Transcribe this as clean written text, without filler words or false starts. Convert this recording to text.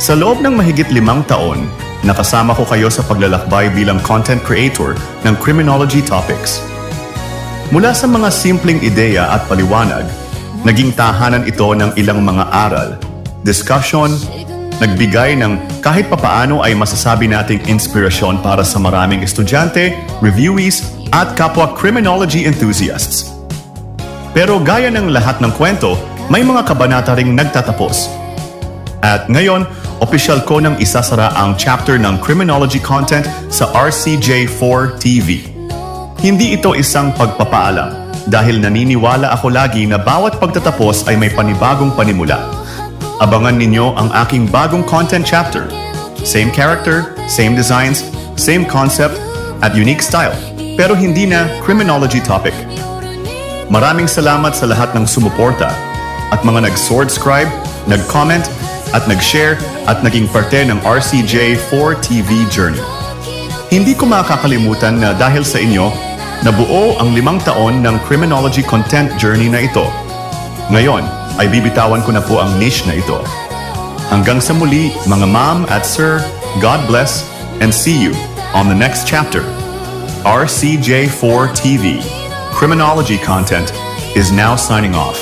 Sa loob ng mahigit 5 taon, nakasama ko kayo sa paglalakbay bilang content creator ng Criminology Topics. Mula sa mga simpleng ideya at paliwanag, naging tahanan ito ng ilang mga aral, discussion, nagbigay ng kahit papaano ay masasabi nating inspirasyon para sa maraming estudyante, reviewees, at kapwa criminology enthusiasts. Pero gaya ng lahat ng kwento, may mga kabanata ring nagtatapos. At ngayon, opisyal ko nang isasara ang chapter ng criminology content sa RCJ4 TV. Hindi ito isang pagpapaalam dahil naniniwala ako lagi na bawat pagtatapos ay may panibagong panimula. Abangan ninyo ang aking bagong content chapter. Same character, same designs, same concept, at unique style. Pero hindi na criminology topic. Maraming salamat sa lahat ng sumuporta at mga nag-subscribe, nag-comment, at nag-share at naging parte ng RCJ4 TV journey. Hindi ko makakalimutan na dahil sa inyo, nabuo ang 5 taon ng criminology content journey na ito. Ngayon, ay bibitawan ko na po ang niche na ito. Hanggang sa muli, mga ma'am at sir, God bless, and see you on the next chapter. RCJ4 TV, criminology content, is now signing off.